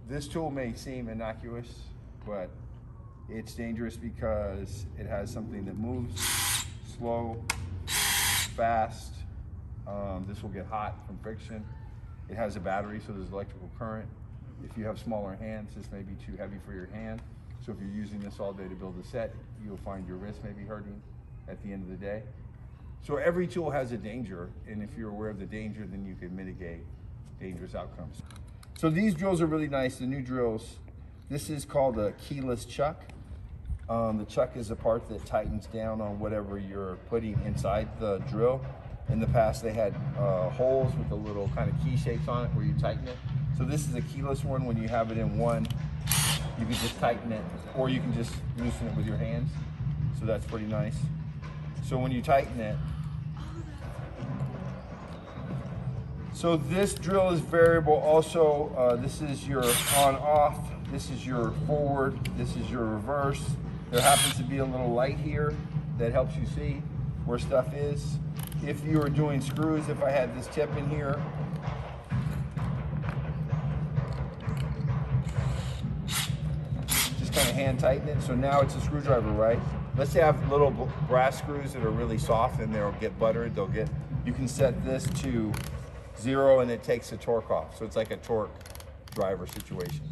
This tool may seem innocuous, but it's dangerous because it has something that moves slow, fast. This will get hot from friction. It has a battery, so there's electrical current. If you have smaller hands, this may be too heavy for your hand. So if you're using this all day to build a set, you'll find your wrist may be hurting at the end of the day. So every tool has a danger, and if you're aware of the danger, then you can mitigate dangerous outcomes. So these drills are really nice, the new drills. This is called a keyless chuck. The chuck is the part that tightens down on whatever you're putting inside the drill. In the past, they had holes with the little kind of key shapes on it where you tighten it. So this is a keyless one. When you have it in one, you can just tighten it, or you can just loosen it with your hands. So that's pretty nice. So when you tighten it, so this drill is variable also. This is your on-off, this is your forward, this is your reverse. There happens to be a little light here that helps you see where stuff is. If you are doing screws, if I had this tip in here, just kind of hand tighten it. So now it's a screwdriver, right? Let's say I have little brass screws that are really soft and they'll get buttered. You can set this to 0 and it takes the torque off. So it's like a torque driver situation.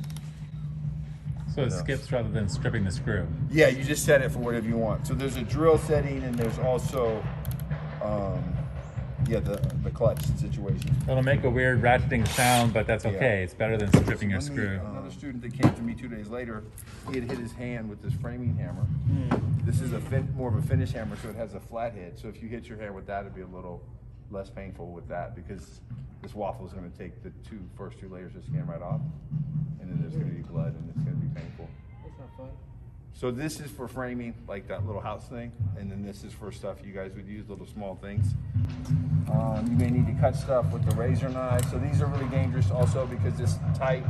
So it skips rather than stripping the screw? Yeah, you just set it for whatever you want. So there's a drill setting and there's also the clutch situation. It'll make a weird ratcheting sound, but that's okay. Yeah. It's better than stripping a screw. Another student that came to me 2 days later, he had hit his hand with this framing hammer. This is more of a finish hammer, so it has a flat head. So if you hit your hand with that, it'd be a little less painful with that, because this waffle is going to take the first two layers of skin right off, and then there's going to be blood and it's going to be painful. That's not fun. So this is for framing, like that little house thing, and then this is for stuff you guys would use, little small things. You may need to cut stuff with the razor knife. So these are really dangerous also because this type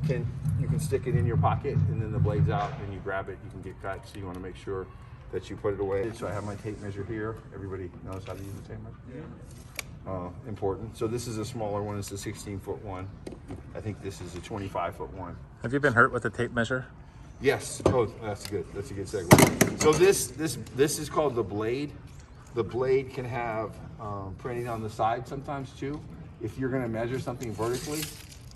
you can stick it in your pocket and then the blade's out and you grab it, you can get cut. So you want to make sure that you put it away. So I have my tape measure here. Everybody knows how to use the tape measure? Yeah. Important. So this is a smaller one. It's a 16-foot one. I think this is a 25-foot one. Have you been hurt with the tape measure? Yes. Oh, that's good. That's a good segue. So this is called the blade. The blade can have printing on the side sometimes too. If you're going to measure something vertically,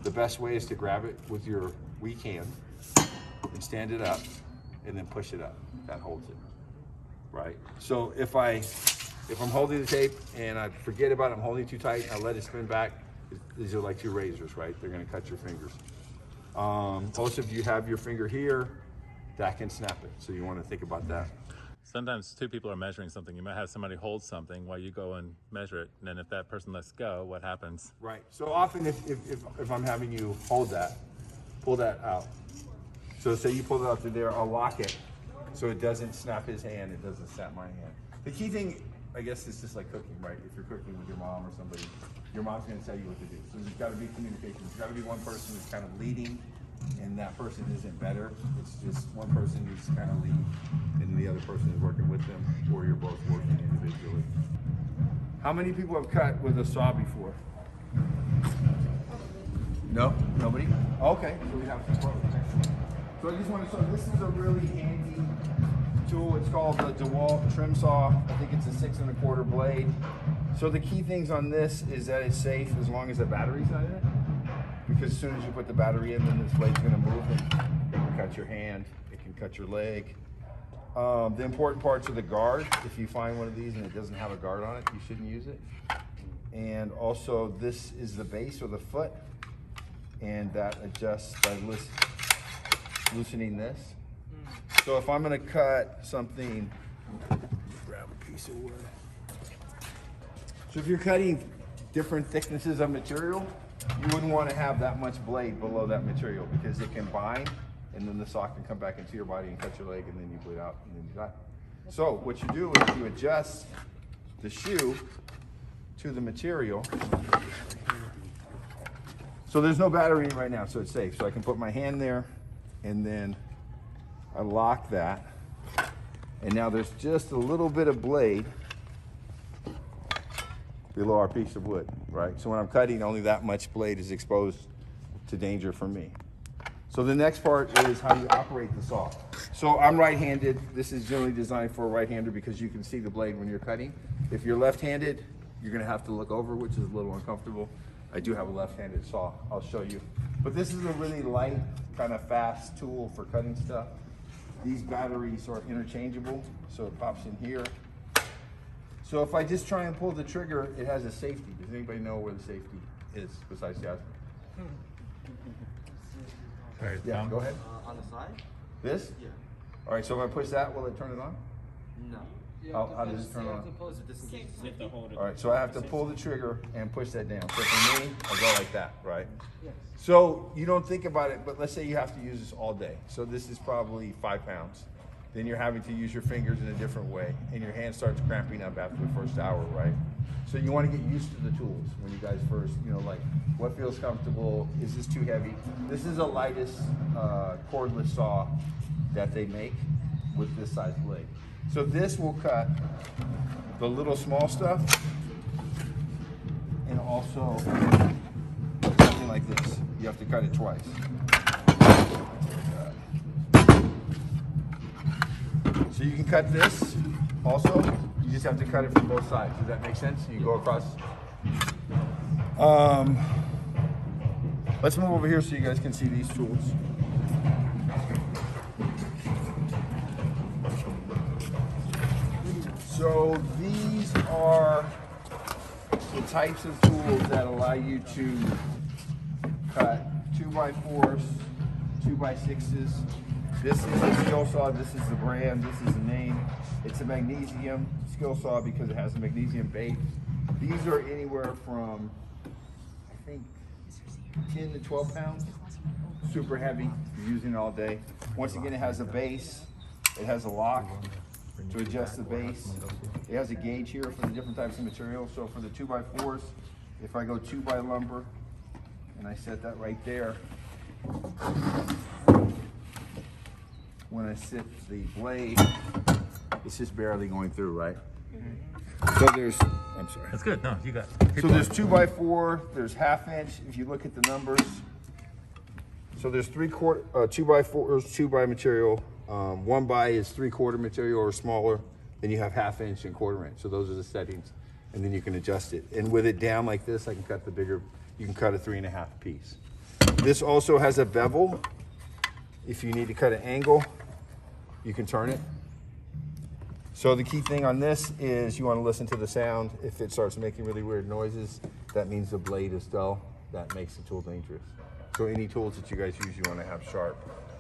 the best way is to grab it with your weak hand and stand it up and then push it up. That holds it, right? So if I'm holding the tape and I forget about it, I'm holding it too tight, I let it spin back, these are like two razors, right? They're going to cut your fingers. Also, if you have your finger here, that can snap it. So you want to think about that. Sometimes two people are measuring something. You might have somebody hold something while you go and measure it. And then if that person lets go, what happens? Right. So often if I'm having you hold that, pull that out. So say you pull it out through there, I'll lock it so it doesn't snap his hand, it doesn't snap my hand. The key thing, I guess, is just like cooking, right? If you're cooking with your mom or somebody, your mom's going to tell you what to do. So there's got to be communication. There's got to be one person who's kind of leading, and that person isn't better. It's just one person who's kind of lead, and the other person is working with them, or you're both working individually. How many people have cut with a saw before? No? Nobody? Okay, so we have some pros. So I just want to show, this is a really handy tool. It's called the DeWalt trim saw. I think it's a 6 1/4 blade. So the key things on this is that it's safe as long as the battery's not in it. Because as soon as you put the battery in, then this blade's going to move and it can cut your hand, it can cut your leg. The important parts are the guard. If you find one of these and it doesn't have a guard on it, you shouldn't use it. And also this is the base or the foot, and that adjusts by loosening this. So if I'm going to cut something, grab a piece of wood. So if you're cutting different thicknesses of material, you wouldn't want to have that much blade below that material because it can bind, and then the saw can come back into your body and cut your leg, and then you bleed out, and then you die. So what you do is you adjust the shoe to the material. So there's no battery in right now, so it's safe. So I can put my hand there, and then I lock that, and now there's just a little bit of blade below our piece of wood, right? So when I'm cutting, only that much blade is exposed to danger for me. So the next part is how you operate the saw. So I'm right-handed. This is generally designed for a right-hander because you can see the blade when you're cutting. If you're left-handed, you're gonna have to look over, which is a little uncomfortable. I do have a left-handed saw, I'll show you. But this is a really light, kind of fast tool for cutting stuff. These batteries are interchangeable, so it pops in here. So if I just try and pull the trigger, it has a safety. Does anybody know where the safety is besides the husband? Right, Yeah, go ahead. On the side? This? Yeah. All right, so if I push that, will it turn it on? No. How does it turn on? Is it just in case? You have to hold it. All right, so I have to pull the trigger and push that down. So for me, I go like that, right? Yes. So you don't think about it, but let's say you have to use this all day. So this is probably 5 pounds. Then you're having to use your fingers in a different way, and your hand starts cramping up after the first hour, right? So you want to get used to the tools when you guys first, like what feels comfortable, is this too heavy? This is the lightest cordless saw that they make with this size blade. So this will cut the little small stuff and also something like this. You have to cut it twice. So you can cut this also. You just have to cut it from both sides. Does that make sense? You go across. Let's move over here so you guys can see these tools. So these are the types of tools that allow you to cut 2x4s, 2x6s. This is a skill saw, this is the brand, this is the name. It's a magnesium skill saw because it has a magnesium base. These are anywhere from, I think, 10 to 12 pounds. Super heavy, you're using it all day. Once again, it has a base, it has a lock to adjust the base. It has a gauge here for the different types of material. So for the 2x4s, if I go 2x lumber, and I set that right there, when I sit the blade, it's just barely going through, right? So there's, I'm sorry. That's good. No, you got it. So there's 2x4, there's 1/2 inch, if you look at the numbers. So there's 2x4s, 2x material. 1x is 3/4 material or smaller. Then you have 1/2 inch and 1/4 inch. So those are the settings. And then you can adjust it. And with it down like this, I can cut the bigger, you can cut a 3.5 piece. This also has a bevel. If you need to cut an angle, you can turn it. So the key thing on this is you want to listen to the sound. If it starts making really weird noises, that means the blade is dull. That makes the tool dangerous. So any tools that you guys use, you want to have sharp.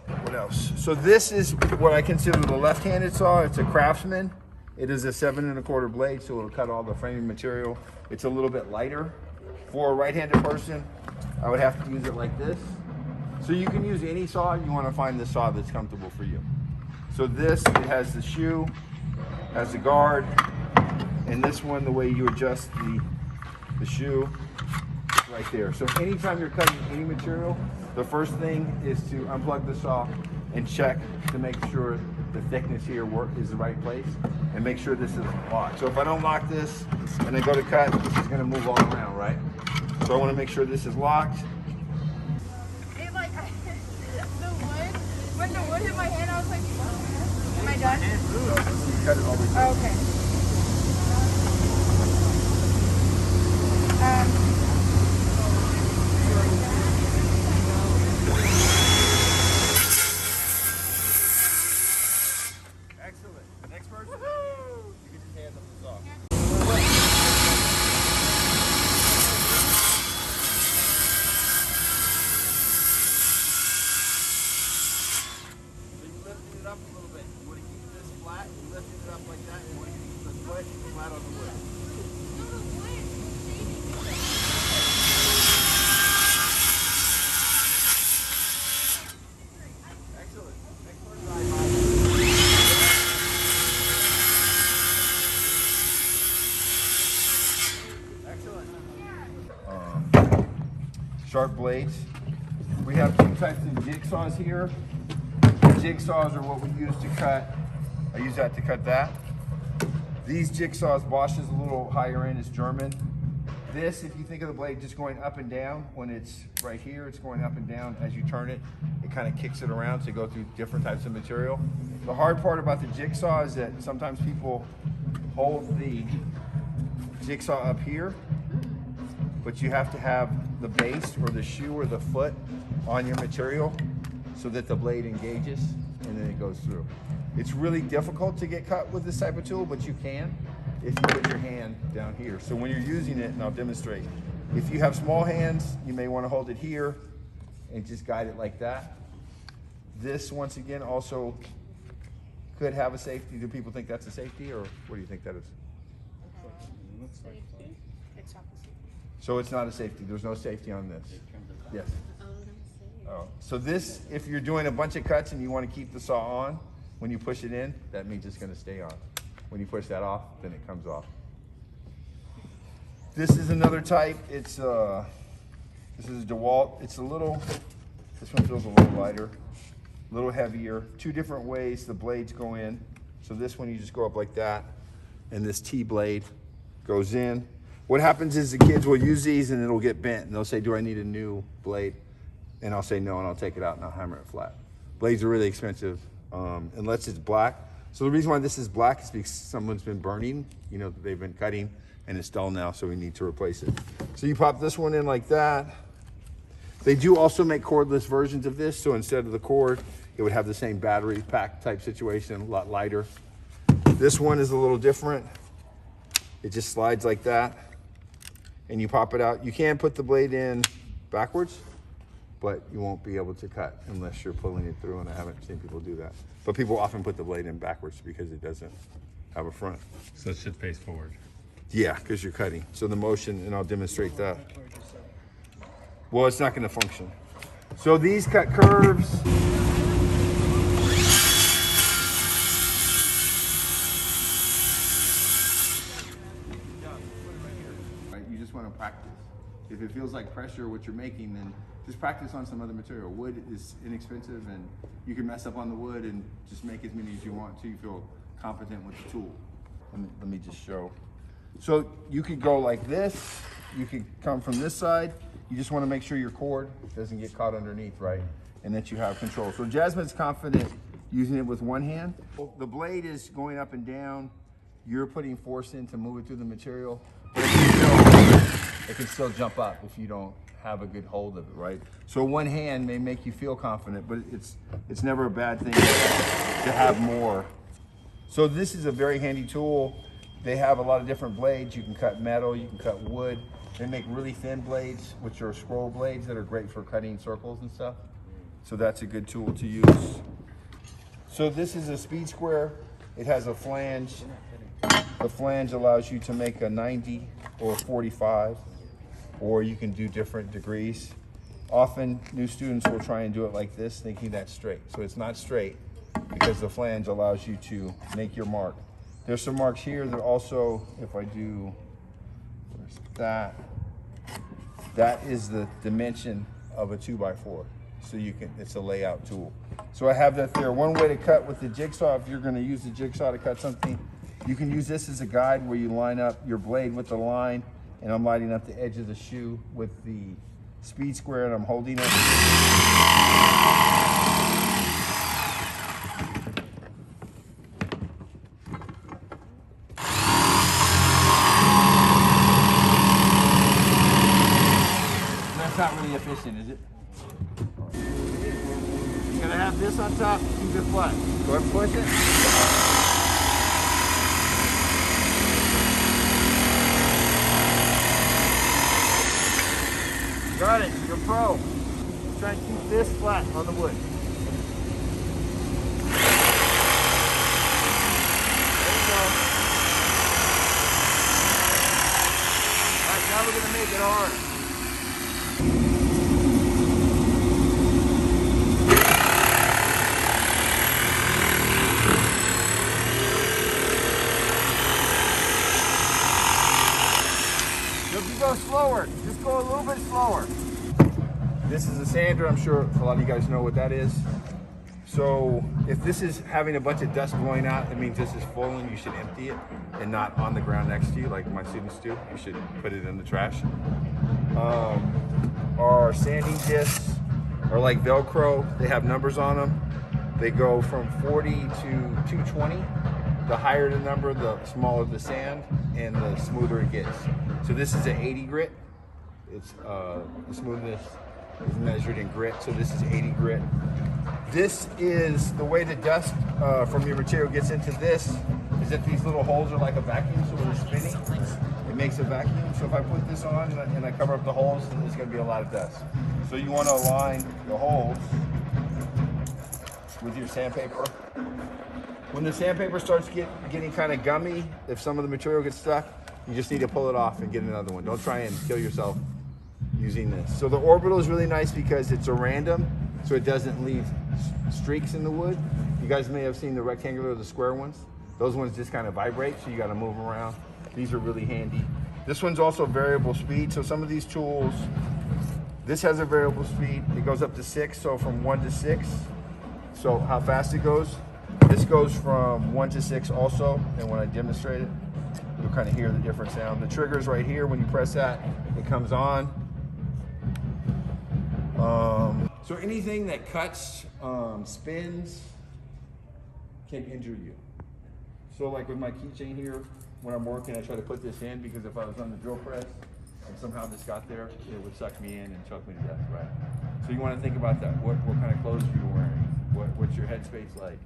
What else? So this is what I consider the left-handed saw. It's a Craftsman. It is a 7 1/4 blade, so it'll cut all the framing material. It's a little bit lighter. For a right-handed person, I would have to use it like this. So you can use any saw. You want to find the saw that's comfortable for you. So this, it has the shoe, has the guard, and this one, the way you adjust the shoe, right there. So anytime you're cutting any material, the first thing is to unplug the saw and check to make sure the thickness here is the right place, and make sure this is locked. So if I don't lock this and I go to cut, this is gonna move all around, right? So I wanna make sure this is locked. It like, the wood, when the wood hit my hand, I was like, am I done? You cut it all the way through. Oh, okay. Excellent. The next person, you can just hand them the saw. So you lifted it up a little bit. You want to keep this flat. You lifted it up like that. You want to keep the foot flat on the wood. Excellent. Next person. Excellent. Sharp blades. We have 2 types of jig saws here. Jig saws are what we use to cut. I use that to cut that. These jig saws, Bosch is a little higher end, it's German. This, if you think of the blade just going up and down, when it's right here, it's going up and down. As you turn it, it kind of kicks it around to go through different types of material. The hard part about the jigsaw is that sometimes people hold the jigsaw up here, but you have to have the base or the shoe or the foot on your material so that the blade engages and then it goes through. It's really difficult to get cut with this type of tool, but you can if you put your hand down here. So when you're using it, and I'll demonstrate, if you have small hands, you may want to hold it here and just guide it like that. This, once again, also could have a safety. Do people think that's a safety, or what do you think that is? Safety? It's not the safety. So it's not a safety. There's no safety on this. Yes. Oh, so this, if you're doing a bunch of cuts and you want to keep the saw on, when you push it in, that means it's going to stay on. When you push that off, then it comes off. This is another type. It's this is a DeWalt. It's a little, this one feels a little lighter, a little heavier. Two different ways the blades go in. So this one you just go up like that, and this T blade goes in. What happens is the kids will use these and it'll get bent, and they'll say, "Do I need a new blade?" And I'll say no, and I'll take it out and I'll hammer it flat. Blades are really expensive, unless it's black. So the reason why this is black is because someone's been burning, you know, they've been cutting, and it's dull now, so we need to replace it. So you pop this one in like that. They do also make cordless versions of this, so instead of the cord, it would have the same battery pack type situation, a lot lighter. This one is a little different. It just slides like that, and you pop it out. You can put the blade in backwards, but you won't be able to cut unless you're pulling it through, and I haven't seen people do that. But people often put the blade in backwards because it doesn't have a front. So it should face forward. Yeah, because you're cutting. So the motion, and I'll demonstrate that. Well, it's not going to function. So these cut curves. You just want to practice. If it feels like pressure, what you're making, then just practice on some other material. Wood is inexpensive, and you can mess up on the wood and just make as many as you want until you feel competent with the tool. Let me just show. So you could go like this. You could come from this side. You just want to make sure your cord doesn't get caught underneath, right? And that you have control. So Jasmine's confident using it with one hand. The blade is going up and down. You're putting force in to move it through the material. But it can still jump up if you don't have a good hold of it, right? So one hand may make you feel confident, but it's never a bad thing to have more. So this is a very handy tool. They have a lot of different blades. You can cut metal, you can cut wood. They make really thin blades, which are scroll blades that are great for cutting circles and stuff. So that's a good tool to use. So this is a speed square. It has a flange. The flange allows you to make a 90 or 45, or you can do different degrees. Often new students will try and do it like this, thinking that's straight. So it's not straight because the flange allows you to make your mark. There's some marks here that also, if I do, where's that? That is the dimension of a 2x4. So you can, it's a layout tool. So I have that there. One way to cut with the jigsaw, if you're gonna use the jigsaw to cut something, you can use this as a guide where you line up your blade with the line, and I'm lining up the edge of the shoe with the speed square, and I'm holding it. That's not really efficient, is it? You're gonna have this on top, keep it flat. Go ahead and push it. Got it, you're pro. Try and keep this flat on the wood. There you go. All right, now we're gonna make it hard. So if you go slower, just go a little bit slower. This is a sander. I'm sure a lot of you guys know what that is. So if this is having a bunch of dust blowing out, it means this is full and you should empty it and not on the ground next to you like my students do. You should put it in the trash. Our sanding discs are like Velcro. They have numbers on them. They go from 40 to 220. The higher the number, the smaller the sand and the smoother it gets. So this is an 80 grit. It's the smoothness is measured in grit. So this is 80 grit. This is the way the dust from your material gets into this is that these little holes are like a vacuum, so when it's spinning, it makes a vacuum. So if I put this on and I cover up the holes, then there's gonna be a lot of dust. So you wanna align the holes with your sandpaper. When the sandpaper starts getting kind of gummy, if some of the material gets stuck, you just need to pull it off and get another one. Don't try and kill yourself using this. So the orbital is really nice because it's a random, so it doesn't leave streaks in the wood. You guys may have seen the rectangular or the square ones. Those ones just kind of vibrate, so you got to move around. These are really handy. This one's also variable speed, so some of these tools, this has a variable speed. It goes up to 6, so from 1 to 6. So how fast it goes. This goes from 1 to 6 also, and when I demonstrate it, you'll kind of hear the different sound. The trigger's right here. When you press that, it comes on. So anything that cuts, spins, can injure you. So like with my keychain here, when I'm working, I try to put this in because if I was on the drill press and somehow this got there, it would suck me in and choke me to death, right? So you want to think about that. What kind of clothes are you wearing? What's your headspace like?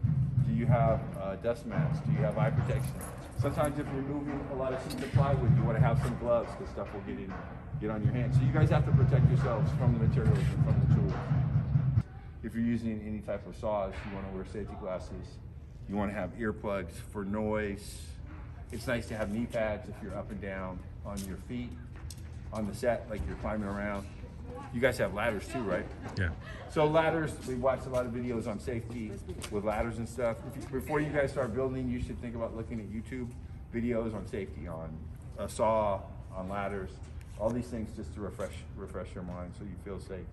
Do you have dust masks? Do you have eye protection? Sometimes if you're moving a lot of sheets of plywood, you want to have some gloves because stuff will get on your hands. So you guys have to protect yourselves from the materials and from the tools. If you're using any type of saws, you want to wear safety glasses. You want to have earplugs for noise. It's nice to have knee pads if you're up and down on your feet on the set, like you're climbing around. You guys have ladders too, right? Yeah. So ladders, we watched a lot of videos on safety with ladders and stuff. Before you guys start building, you should think about looking at YouTube videos on safety, on a saw, on ladders, all these things just to refresh your mind so you feel safe.